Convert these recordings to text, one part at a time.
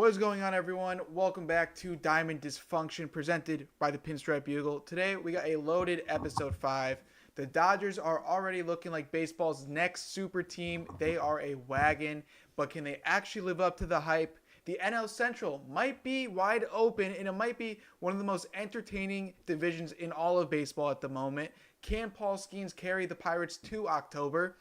What is going on, everyone? Welcome back to Diamond Dysfunction, presented by the Pinstripe Bugle. Today, we got a loaded episode 5. The Dodgers are already looking like baseball's next super team. They are a wagon, but can they actually live up to the hype? The NL Central might be wide open, and it might be one of the most entertaining divisions in all of baseball at the moment. Can Paul Skenes carry the Pirates to October?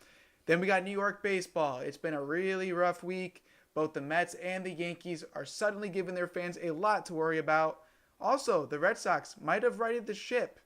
Then we got New York baseball. It's been a really rough week. Both the Mets and the Yankees are suddenly giving their fans a lot to worry about. Also, the Red Sox might have righted the ship.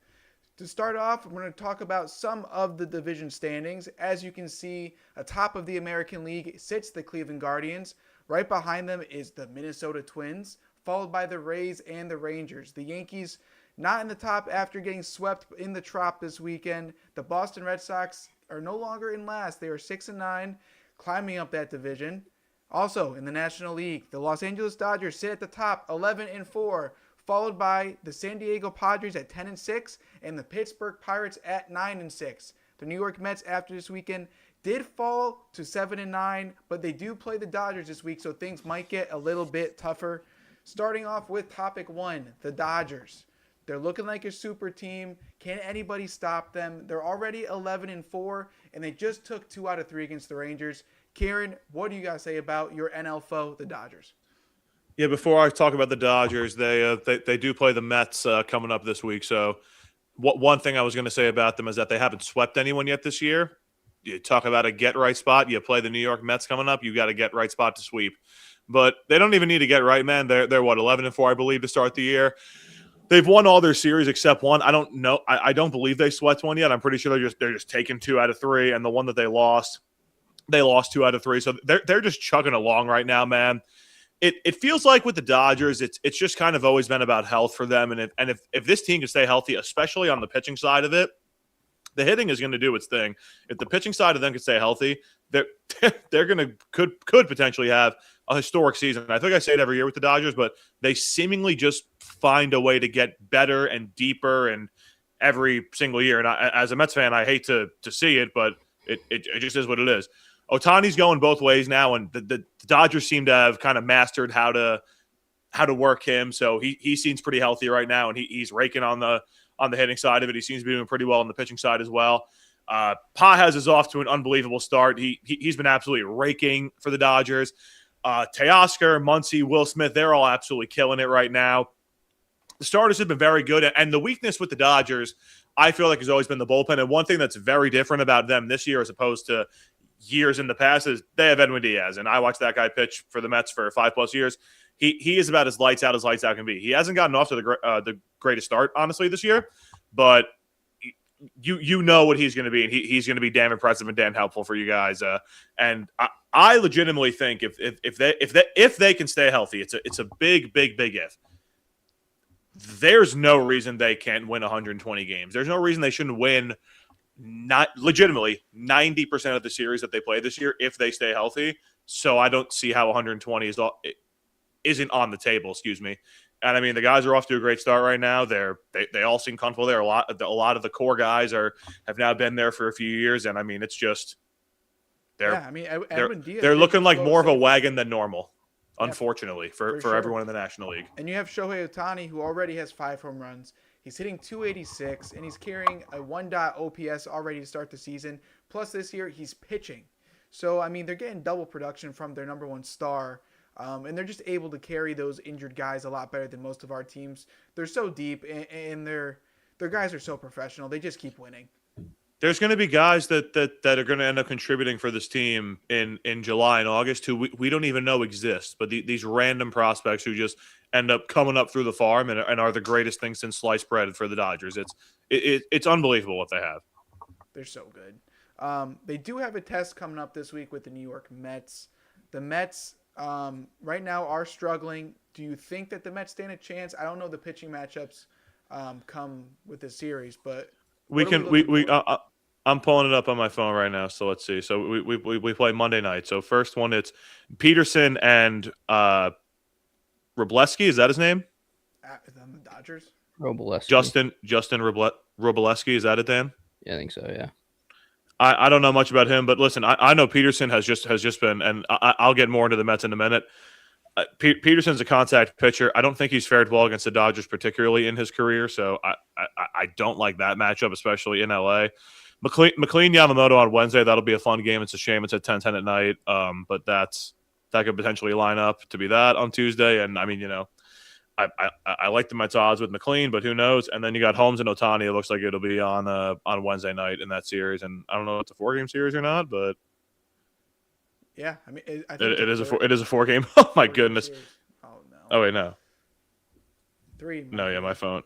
To start off, we're going to talk about some of the division standings. As you can see, atop of the American League sits the Cleveland Guardians. Right behind them is the Minnesota Twins, followed by the Rays and the Rangers. The Yankees not in the top after getting swept in the Trop this weekend. The Boston Red Sox are no longer in last. They are 6-9, climbing up that division. Also, in the National League, the Los Angeles Dodgers sit at the top, 11-4, followed by the San Diego Padres at 10-6 and the Pittsburgh Pirates at 9-6. The New York Mets after this weekend did fall to 7-9, but they do play the Dodgers this week, so things might get a little bit tougher. Starting off with topic 1, the Dodgers. They're looking like a super team. Can anybody stop them? They're already 11-4, and they just took 2 out of 3 against the Rangers. Kieran, what do you guys say about your NL foe, the Dodgers? Yeah, before I talk about the Dodgers, they do play the Mets coming up this week. So one thing I was going to say about them is that they haven't swept anyone yet this year. You talk about a get-right spot. You play the New York Mets coming up. You got a get-right spot to sweep. But they don't even need to get right, man. They're what, 11-4, I believe, to start the year. They've won all their series except one. I don't know. I don't believe they swept one yet. I'm pretty sure they're just taking 2 out of 3, and the one that they lost 2 out of 3. So they're just chugging along right now, man. It feels like with the Dodgers, it's just kind of always been about health for them. And if this team can stay healthy, especially on the pitching side of it, the hitting is going to do its thing. If the pitching side of them can stay healthy, they're could potentially have a historic season. I think I say it every year with the Dodgers, but they seemingly just find a way to get better and deeper and every single year. And as a Mets fan, I hate to see it, but it just is what it is. Ohtani's going both ways now, and the Dodgers seem to have kind of mastered how to work him. So he seems pretty healthy right now, and he's raking on the hitting side of it. He seems to be doing pretty well on the pitching side as well. Pages is off to an unbelievable start. He's been absolutely raking for the Dodgers. Teoscar, Muncy, Will Smith, they're all absolutely killing it right now. The starters have been very good, and the weakness with the Dodgers, I feel like, has always been the bullpen. And one thing that's very different about them this year as opposed to years in the past is they have Edwin Diaz, and I watched that guy pitch for the Mets for 5+ years. He is about as lights out can be. He hasn't gotten off to the greatest start, honestly, this year, but you know what he's going to be, and he's going to be damn impressive and damn helpful for you guys. And I legitimately think if they can stay healthy, it's a big if. There's no reason they can't win 120 games. There's no reason they shouldn't win. Not legitimately 90% of the series that they play this year if they stay healthy. So I don't see how 120 isn't on the table. Excuse me. And I mean, the guys are off to a great start right now. They all seem comfortable there. A lot of the core guys have now been there for a few years, and I mean, it's just they're looking like more of a wagon than normal. Yeah, unfortunately for sure. Everyone in the National League. And you have Shohei Ohtani, who already has 5 home runs. He's hitting .286, and he's carrying a 1. OPS already to start the season. Plus, this year, he's pitching. So, I mean, they're getting double production from their number 1 star, and they're just able to carry those injured guys a lot better than most of our teams. They're so deep, and their guys are so professional. They just keep winning. There's going to be guys that are going to end up contributing for this team in July and August who we don't even know exist, but these random prospects who just end up coming up through the farm and are the greatest thing since sliced bread for the Dodgers. It's unbelievable what they have. They're so good. They do have a test coming up this week with the New York Mets. The Mets right now are struggling. Do you think that the Mets stand a chance? I don't know the pitching matchups come with this series, but I'm pulling it up on my phone right now, so let's see. So we play Monday night. So first one, it's Peterson and Robleski. Is that his name? The Dodgers. Robleski. Justin Robleski. Is that it, Dan? Yeah, I think so. Yeah. I don't know much about him, but listen, I know Peterson has just been, and I'll get more into the Mets in a minute. Peterson's a contact pitcher. I don't think he's fared well against the Dodgers, particularly in his career. So I don't like that matchup, especially in LA. McLean Yamamoto on Wednesday. That'll be a fun game. It's a shame it's at 10:10 at night. But that could potentially line up to be that on Tuesday. And I mean, I like the Mets odds with McLean, but who knows? And then you got Holmes and Ohtani. It looks like it'll be on Wednesday night in that series. And I don't know if it's a 4-game series or not, but yeah, I mean, I think it is a 4-game. Oh my goodness! Series. Oh no. Oh wait, no. 3. No, yeah, my phone.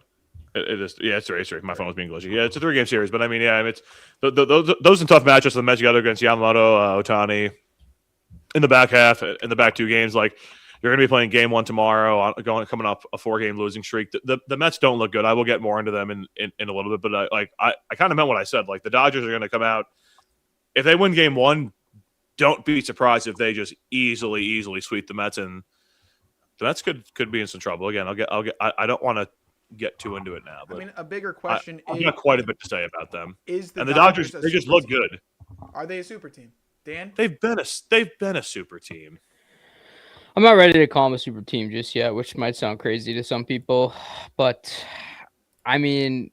It is. Yeah, it's 3. My phone was being glitchy. Yeah, it's a 3-game series, but I mean, yeah, it's those are tough matchups. The Mets you got to go against Yamamoto, Ohtani in the back half, in the back 2 games. Like you're going to be playing game 1 tomorrow, coming off a 4-game losing streak. The Mets don't look good. I will get more into them in a little bit, but I kind of meant what I said. Like the Dodgers are going to come out if they win game 1. Don't be surprised if they just easily sweep the Mets, and the Mets could be in some trouble again. I don't want to get too into it now, but I mean, a bigger question I've got quite a bit to say about them. And the Dodgers they just look good. Are they a super team? Dan? They've been a super team. I'm not ready to call them a super team just yet, which might sound crazy to some people, but I mean,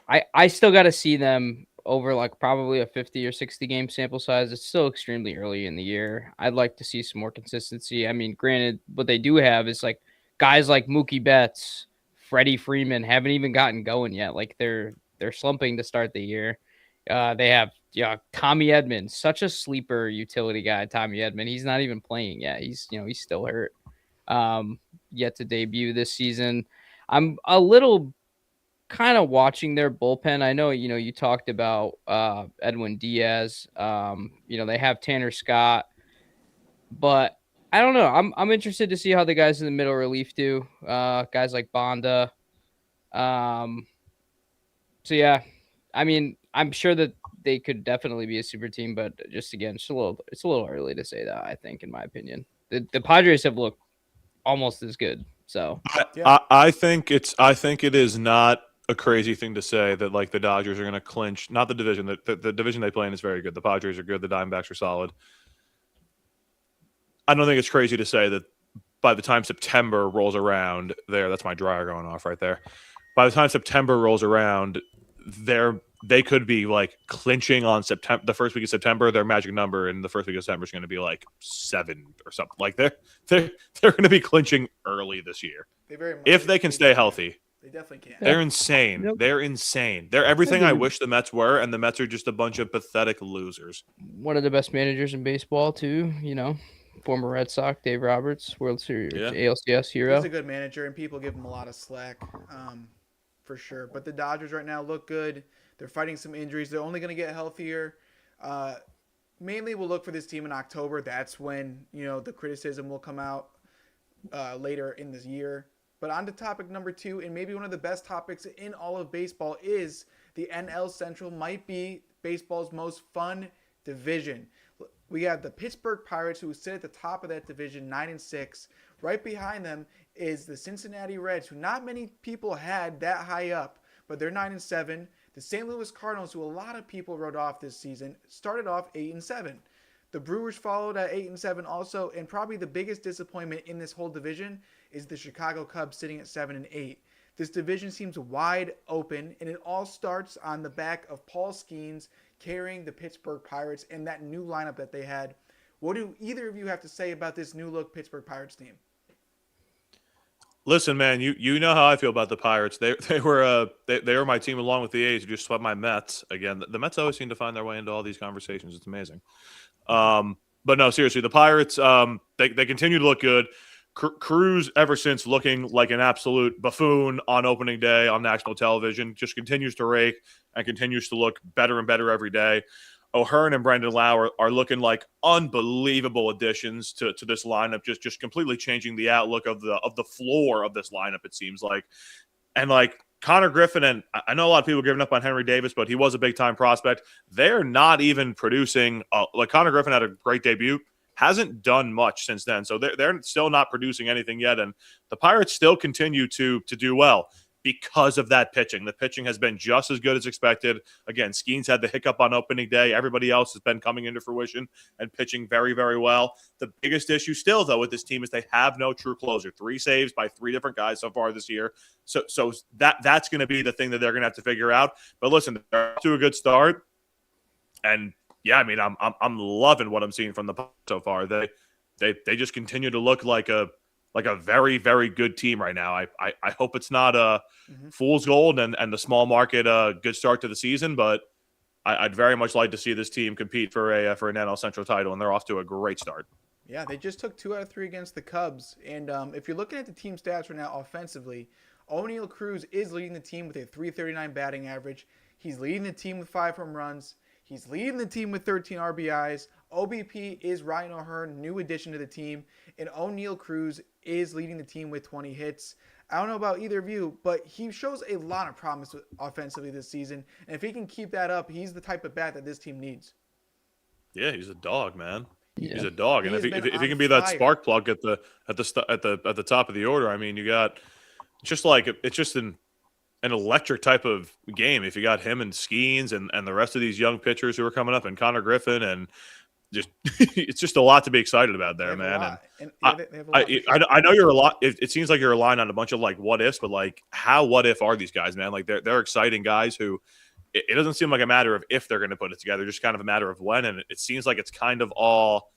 I still got to see them over like probably a 50 or 60 game sample size. It's still extremely early in the year. I'd like to see some more consistency. I mean, granted, what they do have is like guys like Mookie Betts, Freddie Freeman haven't even gotten going yet. Like they're slumping to start the year. They have Tommy Edman, such a sleeper utility guy. Tommy Edman, he's not even playing yet. He's still hurt. Yet to debut this season. I'm a little kind of watching their bullpen. I know, you talked about Edwin Diaz. They have Tanner Scott, but I don't know. I'm interested to see how the guys in the middle relief do. Guys like Bonda. So yeah, I mean, I'm sure that they could definitely be a super team, but just again, it's a little early to say that. I think, in my opinion, the Padres have looked almost as good. So I think it is not a crazy thing to say that like the Dodgers are going to clinch, not the division. The division they play in is very good. The Padres are good. The Diamondbacks are solid. I don't think it's crazy to say that by the time September rolls around, that's my dryer going off right there. By the time September rolls around, they could be like clinching on September. The first week of September, their magic number in the first week of September is going to be like 7 or something. Like they're going to be clinching early this year if they can stay healthy. They definitely can. They're insane. Yep. They're insane. They're everything I wish the Mets were, and the Mets are just a bunch of pathetic losers. One of the best managers in baseball, too. Former Red Sox, Dave Roberts, World Series, ALCS hero. He's a good manager, and people give him a lot of slack, for sure. But the Dodgers right now look good. They're fighting some injuries. They're only going to get healthier. Mainly, we'll look for this team in October. That's when the criticism will come out later in this year. But on to topic number 2, and maybe one of the best topics in all of baseball is the NL Central might be baseball's most fun division. We have the Pittsburgh Pirates, who sit at the top of that division, 9-6. Right behind them is the Cincinnati Reds, who not many people had that high up, but they're 9-7. The St. Louis Cardinals, who a lot of people wrote off this season, started off 8-7. The Brewers followed at 8-7 also, and probably the biggest disappointment in this whole division is the Chicago Cubs sitting at 7-8. This division seems wide open, and it all starts on the back of Paul Skenes carrying the Pittsburgh Pirates and that new lineup that they had. What do either of you have to say about this new look Pittsburgh Pirates team? Listen, man, you know how I feel about the Pirates. They were my team along with the A's who just swept my Mets. Again, the Mets always seem to find their way into all these conversations. It's amazing. But no, seriously, the Pirates, they continue to look good. Cruz, ever since looking like an absolute buffoon on opening day on national television, just continues to rake and continues to look better and better every day. O'Hearn and Brendan Lau are looking like unbelievable additions to this lineup, just completely changing the outlook of the floor of this lineup, it seems like. And like Connor Griffin, and I know a lot of people are giving up on Henry Davis, but he was a big-time prospect. They're not even producing like Connor Griffin had a great debut. Hasn't done much since then. So they're still not producing anything yet. And the Pirates still continue to do well. because of that pitching. The pitching has been just as good as expected. Again, Skenes had the hiccup on opening day. Everybody else has been coming into fruition and pitching very, very well. The biggest issue still, though, with this team is they have no true closer. 3 saves by 3 different guys so far this year. So that's going to be the thing that they're going to have to figure out. But listen, they're off to a good start. And, yeah, I mean, I'm loving what I'm seeing from the Pirates so far. They just continue to look like a very, very good team right now. I hope it's not a fool's gold and the small market good start to the season, but I'd very much like to see this team compete for an NL Central title, and they're off to a great start. Yeah, they just took 2 out of 3 against the Cubs. And if you're looking at the team stats right now offensively, O'Neal Cruz is leading the team with a .339 batting average. He's leading the team with 5 home runs. He's leading the team with 13 RBIs. OBP is Ryan O'Hearn, new addition to the team. And O'Neal Cruz is leading the team with 20 hits. I don't know about either of you, but he shows a lot of promise offensively this season. And if he can keep that up, he's the type of bat that this team needs. Yeah, he's a dog, man. Yeah. He's a dog, and if he can be that spark plug at the top of the order, I mean, you got it's just an electric type of game. If you got him and Skenes and the rest of these young pitchers who are coming up, and Connor Griffin, and just it's just a lot to be excited about there, man. And I know you're a lot. It seems like you're relying on a bunch of like what ifs, but like how what if are these guys, man? Like they're exciting guys who. It doesn't seem like a matter of if they're going to put it together, just kind of a matter of when. And it seems like it's kind of all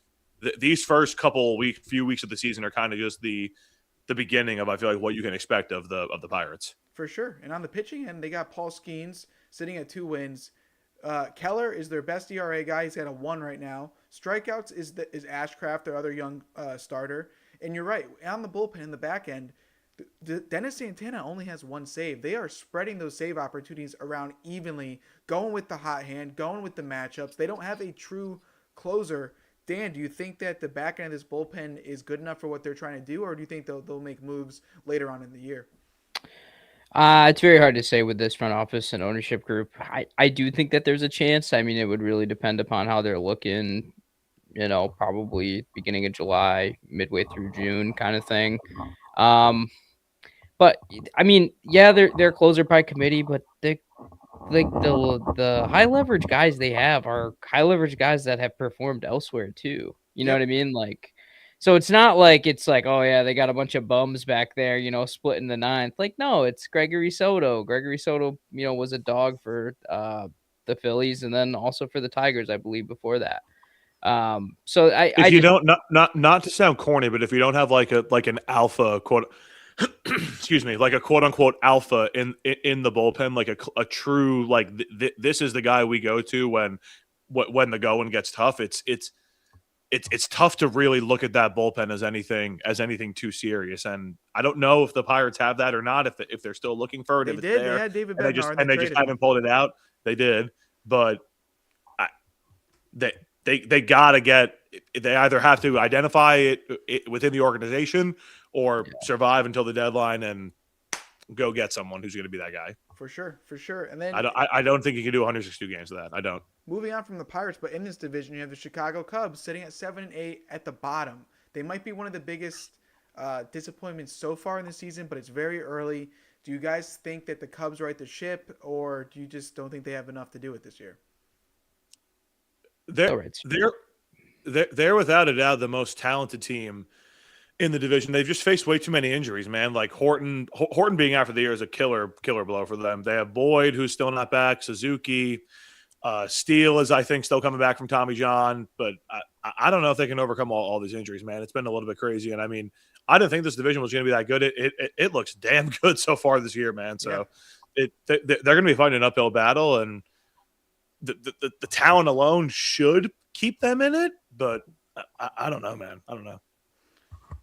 these first few weeks of the season are kind of just the beginning of, I feel like, what you can expect of the Pirates. For sure. And on the pitching end, they got Paul Skenes sitting at 2 wins. Keller is their best ERA guy. He's got a 1 right now. Strikeouts is Ashcraft, their other young starter. And you're right. On the bullpen in the back end, Dennis Santana only has 1 save. They are spreading those save opportunities around evenly, going with the hot hand, going with the matchups. They don't have a true closer. Dan, do you think that the back end of this bullpen is good enough for what they're trying to do, or do you think they'll make moves later on in the year? It's very hard to say with this front office and ownership group. I do think that there's a chance. I mean, it would really depend upon how they're looking, probably beginning of July, midway through June kind of thing. But I mean, yeah, they're closer by committee, but the high leverage guys they have are high leverage guys that have performed elsewhere too. You know what I mean? Like, so it's not like oh yeah, they got a bunch of bums back there, splitting the 9th. Like, no, it's Gregory Soto. Gregory Soto, was a dog for the Phillies and then also for the Tigers, I believe, before that. So not to sound corny, but if you don't have like an alpha quote. Excuse me, like a quote unquote alpha in the bullpen, like a true this is the guy we go to when the going gets tough. It's tough to really look at that bullpen as anything too serious, and I don't know if the Pirates have that or not. If they're still looking for it, They had David Bednar, and they just haven't pulled it out. They did, but they gotta get. They either have to identify it within the organization or survive until the deadline and go get someone who's going to be that guy. For sure. And then I don't think you can do 162 games of that. I don't. Moving on from the Pirates, but in this division, you have the Chicago Cubs sitting at 7-8 at the bottom. They might be one of the biggest disappointments so far in the season, but it's very early. Do you guys think that the Cubs right the ship, or do you just don't think they have enough to do it this year? They're without a doubt the most talented team in the division. They've just faced way too many injuries, man. Like Horton being out for the year is a killer blow for them. They have Boyd, who's still not back. Suzuki, Steele is, I think, still coming back from Tommy John. But I don't know if they can overcome all these injuries, man. It's been a little bit crazy. And I mean, I didn't think this division was going to be that good. It looks damn good so far this year, man. So they're going to be fighting an uphill battle, and the talent alone should keep them in it. But I don't know, man. I don't know.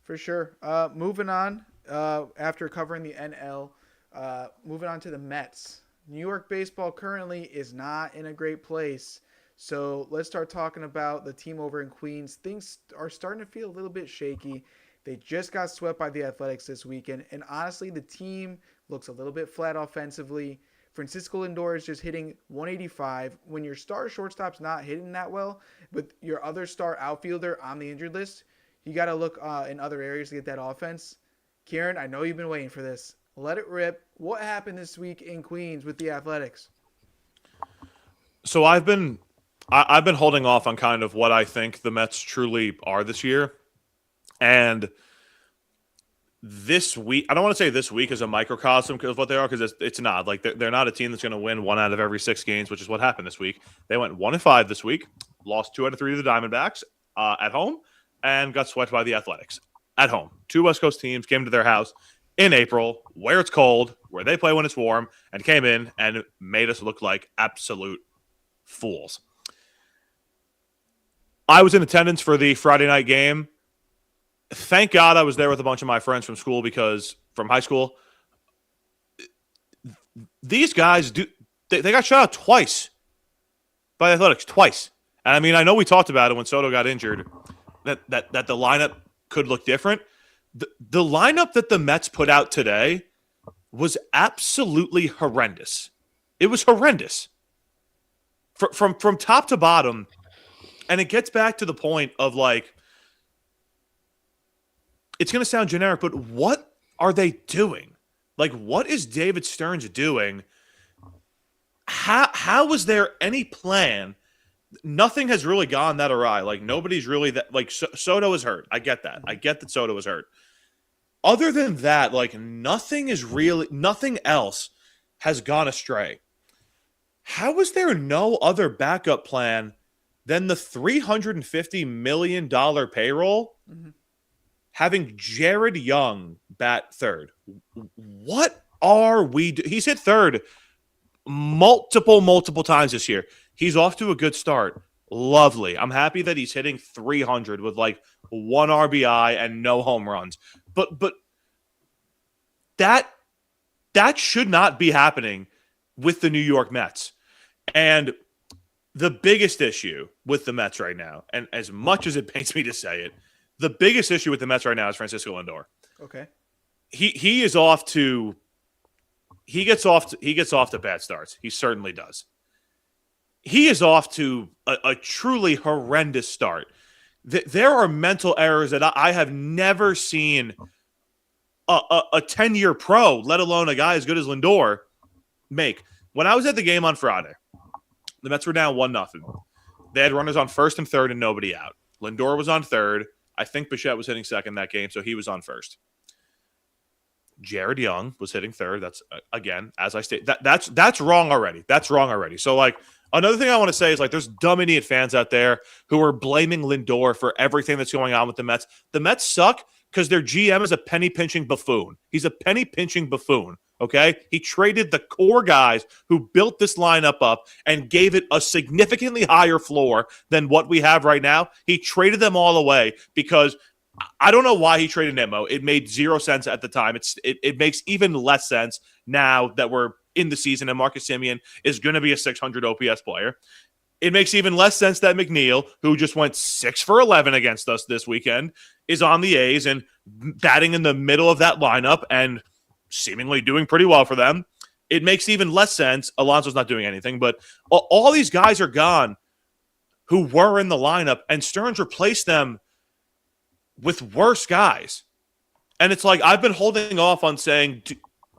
For sure. Moving on, after covering the NL, moving on to the Mets. New York baseball currently is not in a great place. So let's start talking about the team over in Queens. Things are starting to feel a little bit shaky. They just got swept by the Athletics this weekend. And honestly, the team looks a little bit flat offensively. Francisco Lindor is just hitting 185. When your star shortstop's not hitting that well, but your other star outfielder on the injured list, you got to look in other areas to get that offense. Kieran, I know you've been waiting for this. Let it rip. What happened this week in Queens with the Athletics? So I've been holding off on kind of what I think the Mets truly are this year. And this week, I don't want to say this week is a microcosm of what they are, because it's not. Like, they're not a team that's going to win 1 out of every 6 games, which is what happened this week. They went 1-5 this week, lost 2 out of 3 to the Diamondbacks at home, and got swept by the Athletics at home. 2 West Coast teams came to their house in April, where it's cold, where they play when it's warm, and came in and made us look like absolute fools. I was in attendance for the Friday night game. Thank God I was there with a bunch of my friends from school, because from high school, these guys they got shut out twice by the Athletics, twice. And I mean, I know we talked about it when Soto got injured, that the lineup could look different. The lineup that the Mets put out today was absolutely horrendous. It was horrendous from top to bottom, and it gets back to the point of, like, it's going to sound generic, but what are they doing? Like, what is David Stearns doing? How was there any plan? Nothing has really gone that awry. Like, nobody's really that. Like, Soto is hurt. I get that. I get that Soto is hurt. Other than that, like, nothing else has gone astray. How is there no other backup plan than the $350 million payroll? Mm-hmm. Having Jared Young bat third. What are we He's hit third multiple times this year. He's off to a good start. Lovely. I'm happy that he's hitting 300 with like 1 RBI and no home runs. But that should not be happening with the New York Mets. And the biggest issue with the Mets right now, and as much as it pains me to say it, the biggest issue with the Mets right now is Francisco Lindor. Okay. He gets off to bad starts. He certainly does. He is off to a truly horrendous start. There are mental errors that I have never seen a 10-year pro, let alone a guy as good as Lindor, make. When I was at the game on Friday, the Mets were down 1-0. They had runners on first and third and nobody out. Lindor was on third. I think Bichette was hitting second that game, so he was on first. Jared Young was hitting third. That's, again, as I state, that's wrong already. That's wrong already. So, like, another thing I want to say is, like, there's dumb idiot fans out there who are blaming Lindor for everything that's going on with the Mets. The Mets suck because their GM is a penny-pinching buffoon. He's a penny-pinching buffoon, okay? He traded the core guys who built this lineup up and gave it a significantly higher floor than what we have right now. He traded them all away because I don't know why he traded Nimmo. It made 0 sense at the time. It makes even less sense now that we're in the season and Marcus Semien is going to be a 600 OPS player. It makes even less sense that McNeil, who just went 6 for 11 against us this weekend, is on the A's and batting in the middle of that lineup and seemingly doing pretty well for them. It makes even less sense. Alonso's not doing anything, but all these guys are gone who were in the lineup, and Stearns replaced them with worse guys. And it's like, I've been holding off on saying,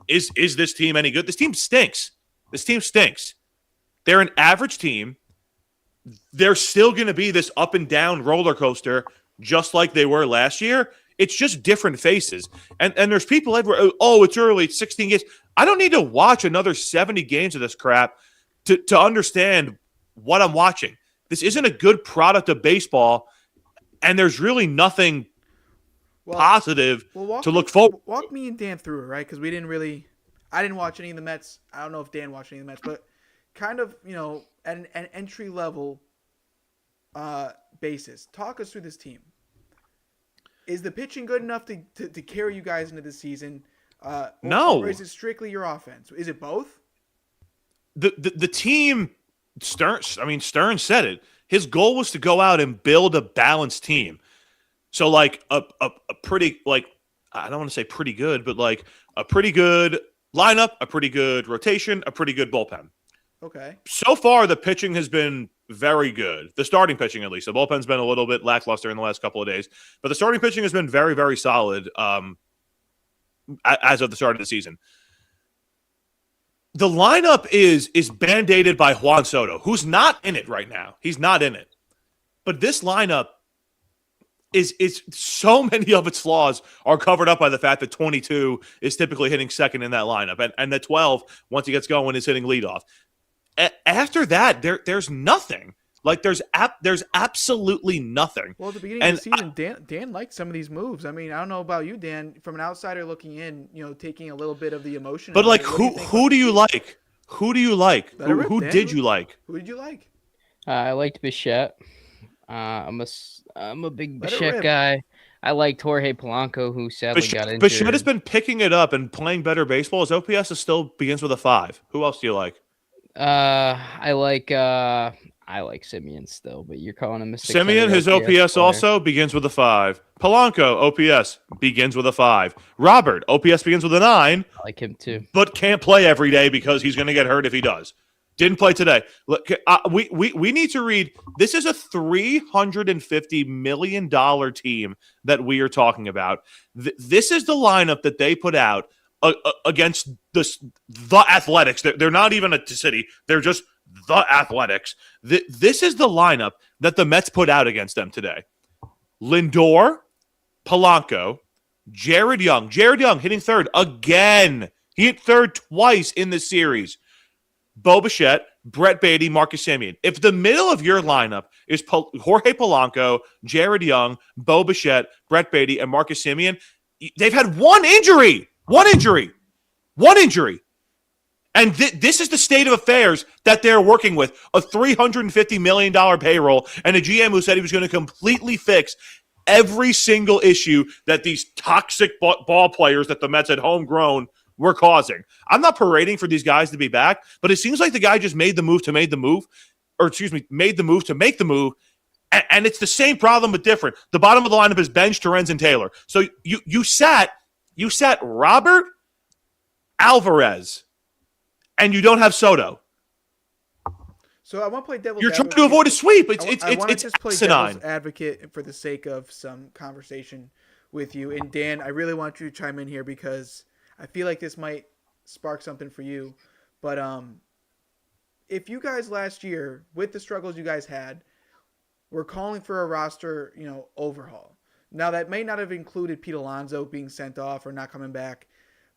is this team any good? This team stinks. They're an average team. They're still going to be this up and down roller coaster just like they were last year. It's just different faces. And there's people everywhere, oh, it's early, it's 16 games. I don't need to watch another 70 games of this crap to understand what I'm watching. This isn't a good product of baseball, and there's really nothing positive to look forward. Walk me and Dan through it, right? Because I didn't watch any of the Mets. I don't know if Dan watched any of the Mets, but kind of, at an entry level basis, talk us through this team. Is the pitching good enough to carry you guys into the season? No. Or is it strictly your offense? Is it both? The team, Stearns said it. His goal was to go out and build a balanced team. So, like, a pretty, like, I don't want to say pretty good, but, like, a pretty good lineup, a pretty good rotation, a pretty good bullpen. Okay. So far, the pitching has been very good. The starting pitching, at least. The bullpen's been a little bit lackluster in the last couple of days. But the starting pitching has been very, very solid. as of the start of the season. The lineup is band-aided by Juan Soto, who's not in it right now. He's not in it. But this lineup is so many of its flaws are covered up by the fact that 22 is typically hitting second in that lineup. And the 12, once he gets going, is hitting leadoff. After that, there's nothing. Like, there's absolutely nothing. Well, at the beginning of the season, Dan liked some of these moves. I mean, I don't know about you, Dan. From an outsider looking in, taking a little bit of the emotion. But, like, who do you like? Who do you like? Who did you like? Who did you like? I liked Bichette. I'm a big Bichette guy. I liked Jorge Polanco, who sadly got injured. Bichette has been picking it up and playing better baseball. His OPS still begins with a 5. Who else do you like? I like Simeon still, but you're calling him a 600 Simeon, his OPS player. also begins with a 5. Polanco, OPS begins with a 5. Robert, OPS begins with a 9. I like him too. But can't play every day because he's going to get hurt if he does. Didn't play today. Look, we need to read. This is a $350 million team that we are talking about. This is the lineup that they put out against the Athletics. They're not even a city. They're just the Athletics. This is the lineup that the Mets put out against them today. Lindor, Polanco, Jared Young. Jared Young hitting third again. He hit third twice in this series. Bo Bichette, Brett Beatty, Marcus Semien. If the middle of your lineup is Jorge Polanco, Jared Young, Bo Bichette, Brett Beatty, and Marcus Semien, they've had one injury. And this is the state of affairs that they're working with. A $350 million payroll and a GM who said he was going to completely fix every single issue that these toxic ball players that the Mets had homegrown were causing. I'm not parading for these guys to be back, but it seems like the guy just made the move to make the move. And it's the same problem but different. The bottom of the lineup is Bench, Torrens, and Taylor. So you sat Robert, Alvarez, and you don't have Soto. So I want to play devil's You're advocate. trying to avoid a sweep. I want to just play asinine. devil's advocate for the sake of some conversation with you. And Dan, I really want you to chime in here because I feel like this might spark something for you. But if you guys last year, with the struggles you guys had, were calling for a roster, overhaul. Now that may not have included Pete Alonso being sent off or not coming back,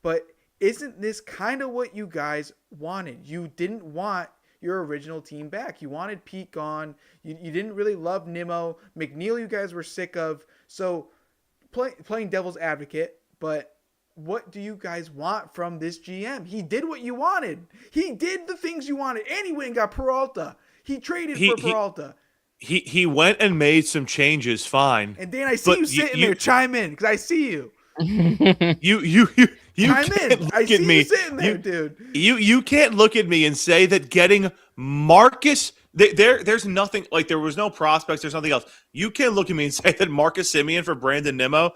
but isn't this kind of what you guys wanted? You didn't want your original team back. You wanted Pete gone. You didn't really love Nimmo. McNeil you guys were sick of. So playing devil's advocate, but what do you guys want from this GM? He did what you wanted. He did the things you wanted. And he went and got Peralta. He traded for Peralta. He went and made some changes, fine. And Dan, I see you sitting there. Chime in, because I see you. You chime can't in. look I see at me. you sitting there, dude. You can't look at me and say that getting Marcus there's nothing, like, there was no prospects, there's nothing else. You can't look at me and say that Marcus Semien for Brandon Nimmo,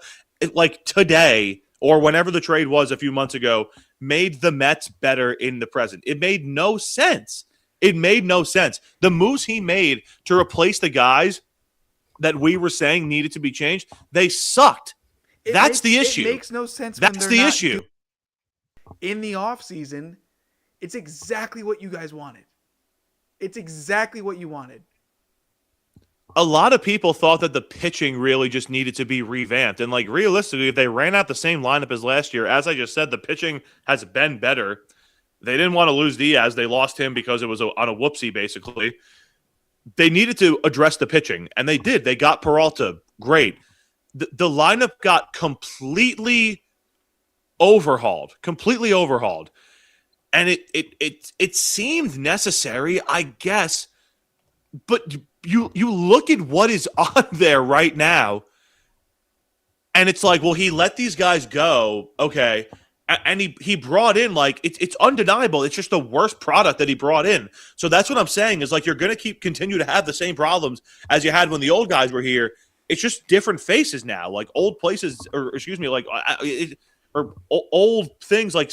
like today or whenever the trade was a few months ago, made the Mets better in the present. It made no sense. The moves he made to replace the guys that we were saying needed to be changed, they sucked. That's the issue. It makes no sense. That's the issue. In the offseason, it's exactly what you guys wanted. It's exactly what you wanted. A lot of people thought that the pitching really just needed to be revamped. And, like, realistically, if they ran out the same lineup as last year, as I just said, the pitching has been better. They didn't want to lose Diaz. They lost him because it was on a whoopsie, basically. They needed to address the pitching, and they did. They got Peralta. Great. The lineup got completely overhauled. And it seemed necessary, I guess. But you look at what is on there right now, and it's like, well, he let these guys go, okay, and he brought in, like, it's undeniable. It's just the worst product that he brought in. So that's what I'm saying is, like, you're going to continue to have the same problems as you had when the old guys were here. It's just different faces now, like old places, or excuse me, like old things like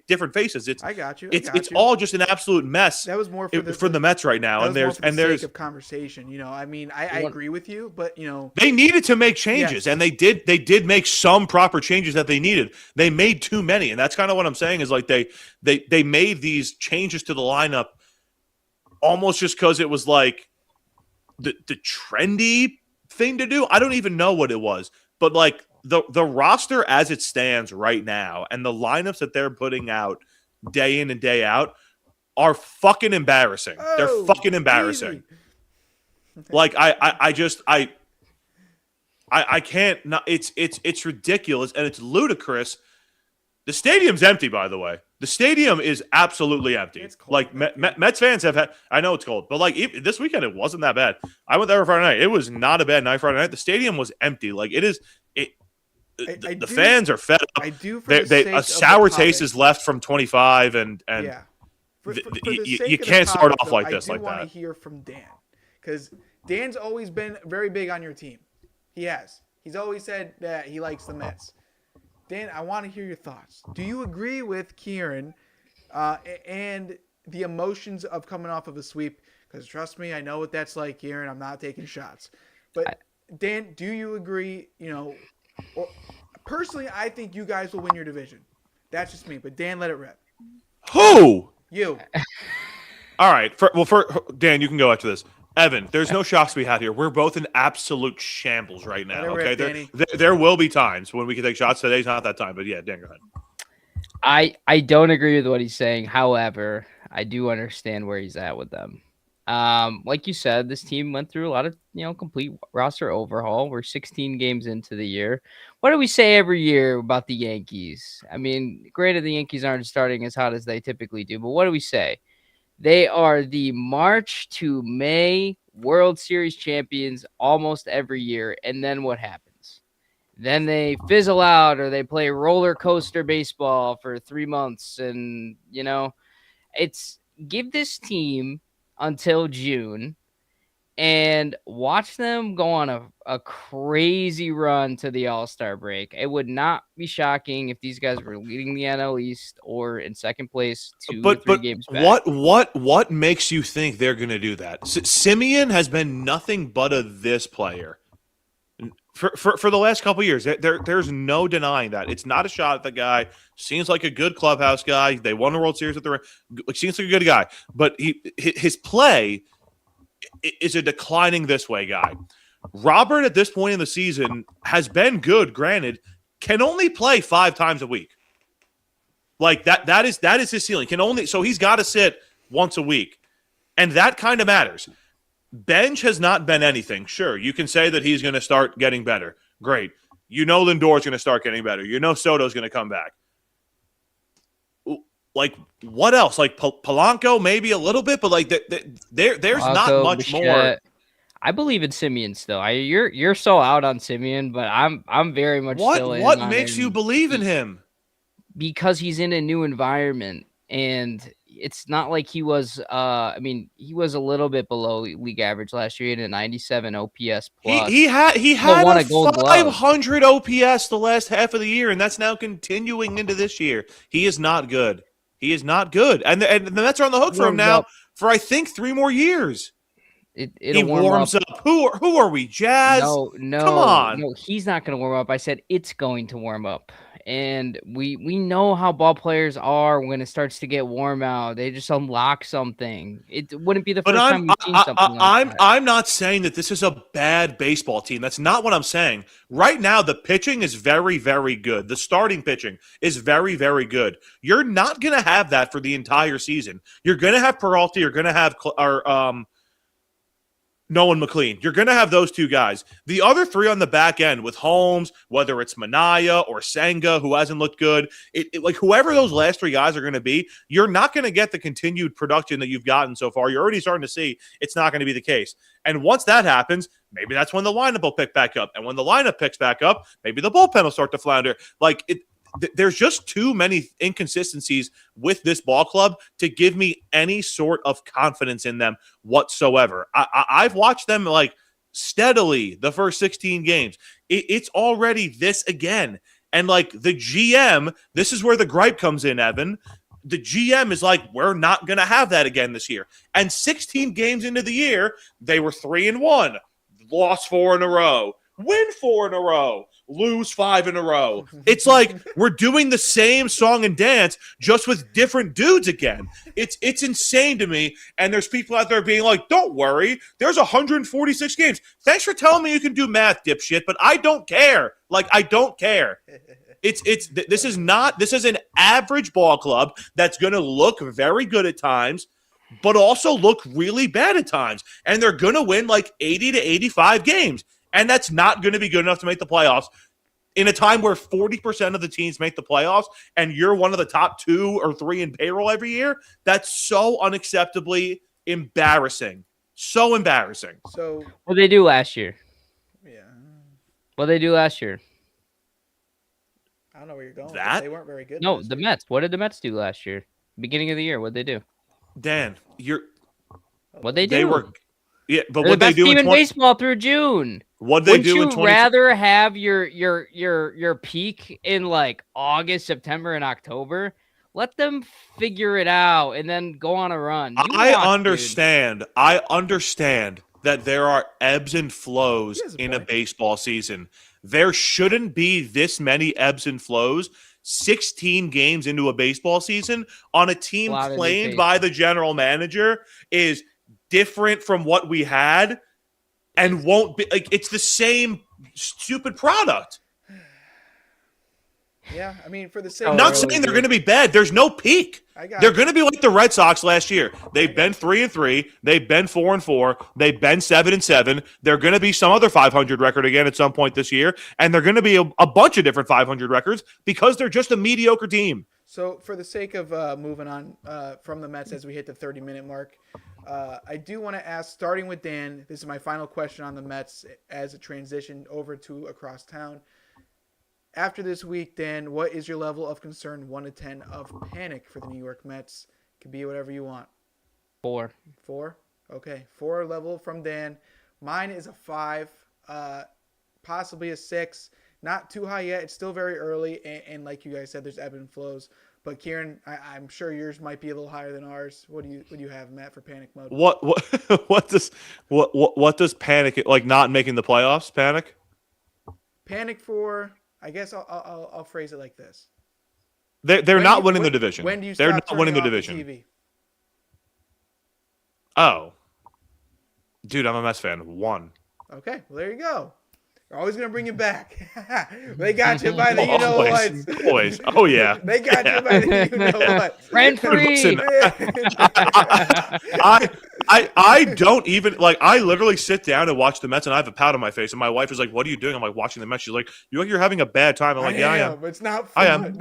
different faces. I got you. It's all just an absolute mess. That was more for the Mets right now, and there's sake of conversation. I mean, I agree with you, but they needed to make changes, yes. and they did make some proper changes that they needed. They made too many, and that's kind of what I'm saying is like they made these changes to the lineup almost just because it was like the trendy thing to do. I don't even know what it was, but like the roster as it stands right now and the lineups that they're putting out day in and day out are fucking embarrassing. They're fucking embarrassing. Like I can't not. It's ridiculous and it's ludicrous. The stadium's empty, by the way. The stadium is absolutely empty. It's cold. Like Mets fans have had. I know it's cold, but like this weekend it wasn't that bad. I went there Friday night. It was not a bad night Friday night. The stadium was empty. Like it is. The fans are fed up. I do. A sour taste is left from 25, and yeah. You can't start off like this. I do want to hear from Dan because Dan's always been very big on your team. He has. He's always said that he likes the Mets. Dan, I want to hear your thoughts. Do you agree with Kieran and the emotions of coming off of a sweep? Because trust me, I know what that's like, Kieran. I'm not taking shots. But Dan, do you agree? Personally, I think you guys will win your division. That's just me. But Dan, let it rip. Who? You. All right. Dan, you can go after this. Evan, there's no shocks to be had here. We're both in absolute shambles right now. Okay, there will be times when we can take shots. Today's not that time, but yeah, Dan, go ahead. I don't agree with what he's saying. However, I do understand where he's at with them. Like you said, this team went through a lot of complete roster overhaul. We're 16 games into the year. What do we say every year about the Yankees? I mean, granted, the Yankees aren't starting as hot as they typically do, but what do we say? They are the March to May World Series champions almost every year. And then what happens? Then they fizzle out or they play roller coaster baseball for 3 months. And, it's give this team until June and watch them go on a crazy run to the All-Star break. It would not be shocking if these guys were leading the NL East or in second place 2 or 3 games back. What makes you think they're going to do that? Simeon has been nothing but this player for the last couple of years. There's no denying that. It's not a shot at the guy. Seems like a good clubhouse guy. They won the World Series at seems like a good guy, but his play is a declining this way guy. Robert at this point in the season has been good, granted, can only play 5 times a week. Like that is his ceiling. So he's got to sit once a week. And that kind of matters. Bench has not been anything. Sure, you can say that he's going to start getting better. Great. Lindor's going to start getting better. Soto's going to come back. Like, what else? Like, Polanco, maybe a little bit, but, like, there's Polanco, not much more. I believe in Simeon still. You're so out on Simeon, but I'm very much still in. What makes you believe in him? Because he's in a new environment, and it's not like he was he was a little bit below league average last year in a 97 OPS plus. He had a 500 OPS the last half of the year, and that's now continuing into this year. He is not good. He is not good. And the Mets are on the hook for him now for, I think, 3 more years. He warms up. Who are we, Jazz? No. Come on. No, he's not going to warm up. I said it's going to warm up. And we know how ball players are when it starts to get warm out. They just unlock something. It wouldn't be the first time we've seen something like that. I'm not saying that this is a bad baseball team. That's not what I'm saying. Right now, the pitching is very, very good. The starting pitching is very, very good. You're not going to have that for the entire season. You're going to have Peralta. You're going to have Nolan McLean. You're going to have those 2 guys. The other 3 on the back end with Holmes, whether it's Manaya or Senga, who hasn't looked good, like whoever those last 3 guys are going to be, you're not going to get the continued production that you've gotten so far. You're already starting to see it's not going to be the case. And once that happens, maybe that's when the lineup will pick back up. And when the lineup picks back up, maybe the bullpen will start to flounder. There's just too many inconsistencies with this ball club to give me any sort of confidence in them whatsoever. I've watched them like steadily the first 16 games. It's already this again. And like the GM, this is where the gripe comes in, Evan. The GM is like, we're not going to have that again this year. And 16 games into the year, they were 3-1, lost 4 in a row, win 4 in a row, lose 5 in a row. It's like we're doing the same song and dance, just with different dudes again. It's insane to me. And there's people out there being like, don't worry, there's 146 games. Thanks for telling me you can do math, dipshit, but I don't care. Like, I don't care. This is an average ball club that's going to look very good at times, but also look really bad at times. And they're going to win like 80 to 85 games. And that's not going to be good enough to make the playoffs in a time where 40% of the teams make the playoffs and you're one of the top 2 or 3 in payroll every year. That's so unacceptably embarrassing. So embarrassing. So what did they do last year? Yeah. What did they do last year? I don't know where you're going. That? They weren't very good. No, the Mets. What did the Mets do last year? Beginning of the year, what did they do? Dan, What they do? They were, yeah, but They're what the they best do team in in baseball through June. What they Wouldn't do in you 20 rather have your peak in like August, September, and October? Let them figure it out and then go on a run. I understand that there are ebbs and flows in a baseball season. There shouldn't be this many ebbs and flows 16 games into a baseball season on a team claimed by the general manager is different from what we had and won't be like it's the same stupid product. Yeah, I mean, for the sake I'm not saying they're going to be bad. There's no peak. They're going to be like the Red Sox last year. They've been 3-3. They've been 4-4. They've been 7-7. They're going to be some other 500 record again at some point this year, and they're going to be a bunch of different 500 records because they're just a mediocre team. So, for the sake of moving on from the Mets as we hit the 30-minute mark, I do want to ask, starting with Dan, this is my final question on the Mets as a transition over to across town. After this week, Dan, what is your level of concern, 1 to 10, of panic for the New York Mets? Could be whatever you want. 4. 4? Okay, 4 level from Dan. Mine is a 5, possibly a 6. Not too high yet. It's still very early, and like you guys said, there's ebb and flows. But Kieran, I'm sure yours might be a little higher than ours. What do you have, Matt, for panic mode? What does panic, like not making the playoffs, panic? Panic for, I guess I'll phrase it like this. They're not winning the division. When do you They're stop not winning the turning off division. TV? Oh, dude, I'm a Mets fan. 1. Okay, well there you go. We're always gonna bring you back. They got you by the you know what. Always. Oh yeah. They got you by the you know what. Rent free. Listen, I don't even like. I literally sit down and watch the Mets, and I have a pout on my face. And my wife is like, "What are you doing?" I'm like, "Watching the Mets." She's like, "You look like you're having a bad time." I'm like, "Yeah, I am." But it's not fun. I am.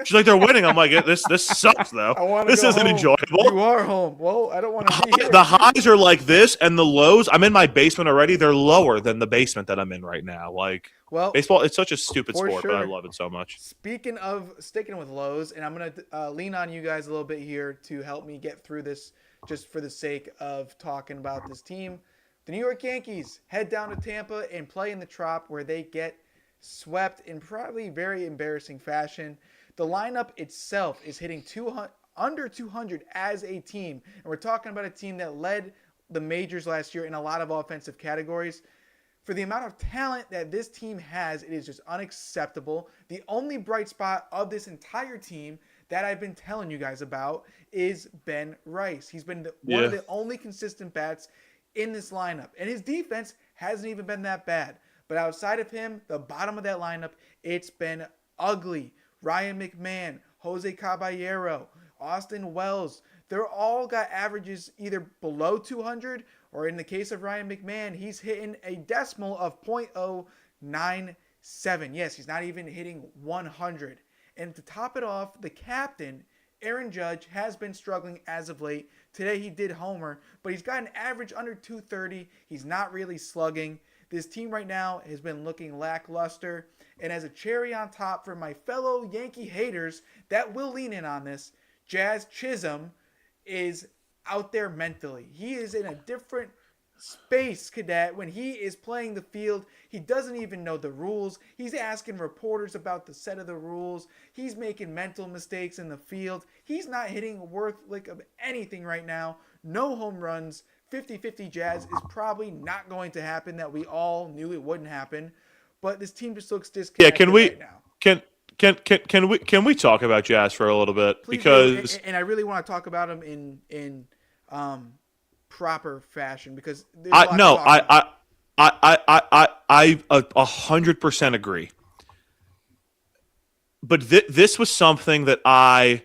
She's like, "They're winning." I'm like, "This sucks though. This isn't home. enjoyable." You are home. Well, I don't want to be here. The highs are like this, and the lows. I'm in my basement already. They're lower than the basement that I'm in right now. Like, well, baseball, it's such a stupid for sport, sure. but I love it so much. Speaking of sticking with lows, and I'm going to lean on you guys a little bit here to help me get through this just for the sake of talking about this team. The New York Yankees head down to Tampa and play in the Trop where they get swept in probably very embarrassing fashion. The lineup itself is hitting under 200 as a team, and we're talking about a team that led the majors last year in a lot of offensive categories. For the amount of talent that this team has, it is just unacceptable. The only bright spot of this entire team that I've been telling you guys about is Ben Rice. He's been one of the only consistent bats in this lineup. And his defense hasn't even been that bad. But outside of him, the bottom of that lineup, it's been ugly. Ryan McMahon, Jose Caballero, Austin Wells, they're all got averages either below 200 or in the case of Ryan McMahon, he's hitting a decimal of .097. Yes, he's not even hitting 100. And to top it off, the captain, Aaron Judge, has been struggling as of late. Today he did homer, but he's got an average under 230. He's not really slugging. This team right now has been looking lackluster. And as a cherry on top for my fellow Yankee haters that will lean in on this, Jazz Chisholm is out there mentally. He is in a different Space Cadet, when he is playing the field, he doesn't even know the rules. He's asking reporters about the set of the rules. He's making mental mistakes in the field. He's not hitting a worth like of anything right now. No home runs. 50-50 Jazz is probably not going to happen. That we all knew it wouldn't happen. But this team just looks disconnected Can we right now. can we talk about Jazz for a little bit? Please Because do. And I really want to talk about him in proper fashion because there's a lot to talk about. I 100% agree. But this was something that I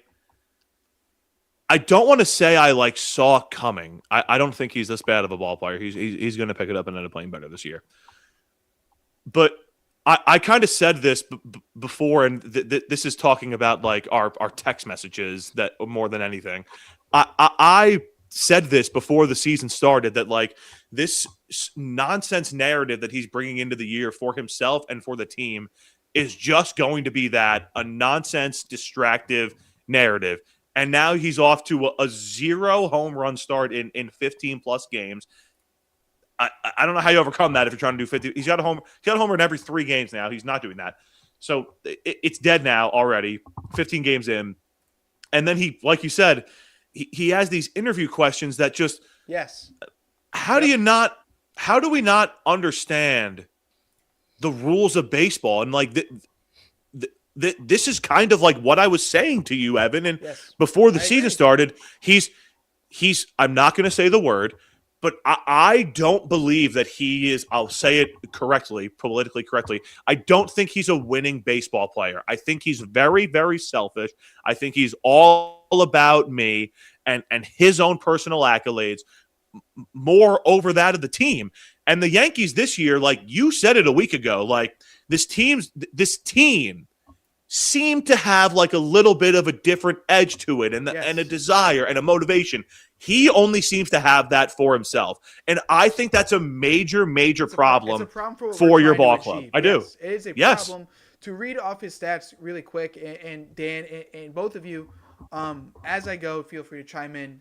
don't want to say I like saw coming. I don't think he's this bad of a ball player. He's going to pick it up and end up playing better this year. But I kind of said this before, and this is talking about like our text messages that more than anything. I said this before the season started that like this nonsense narrative that he's bringing into the year for himself and for the team is just going to be a nonsense, distractive narrative. And now he's off to a 0 home run start in 15 plus games. I don't know how you overcome that if you're trying to do 50. He's got a homer in every 3 games now. He's not doing that. So it's dead now already, 15 games in. And then he, like you said, he has these interview questions that just – yes. How do we not understand the rules of baseball? And like this is kind of like what I was saying to you, Evan. And before the season started, he's I'm not going to say the word, but I don't believe that he is, I'll say it correctly, politically correctly. I don't think he's a winning baseball player. I think he's very, very selfish. I think he's all about me and his own personal accolades more over that of the team. And the Yankees this year, like you said it a week ago, like this team seemed to have like a little bit of a different edge to it and a desire and a motivation. He only seems to have that for himself. And I think that's a major problem, it's a problem for your ball club. I do. It is a problem. To read off his stats really quick, and Dan and both of you, as I go, feel free to chime in,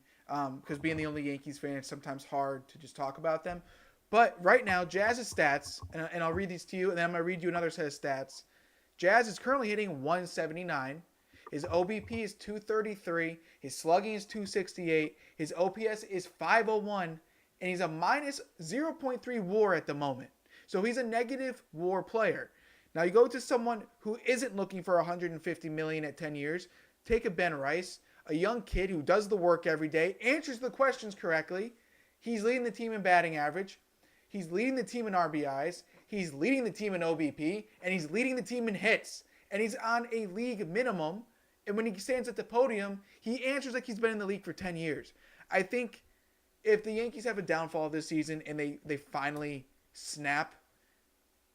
because being the only Yankees fan, it's sometimes hard to just talk about them. But right now, Jazz's stats, and I'll read these to you, and then I'm going to read you another set of stats. Jazz is currently hitting 179. His OBP is 233. His slugging is 268. His OPS is 501. And he's a minus 0.3 WAR at the moment. So he's a negative WAR player. Now you go to someone who isn't looking for $150 million at 10 years. Take a Ben Rice, a young kid who does the work every day, answers the questions correctly. He's leading the team in batting average. He's leading the team in RBIs. He's leading the team in OBP. And he's leading the team in hits. And he's on a league minimum. And when he stands at the podium, he answers like he's been in the league for 10 years. I think if the Yankees have a downfall this season and they finally snap,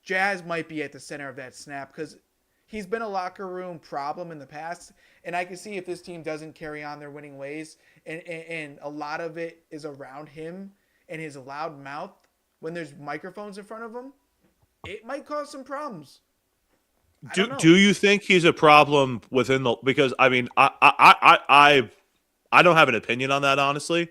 Jazz might be at the center of that snap because he's been a locker room problem in the past. And I can see if this team doesn't carry on their winning ways and a lot of it is around him and his loud mouth when there's microphones in front of him, it might cause some problems. Do you think he's a problem within the? Because I mean, I don't have an opinion on that, honestly.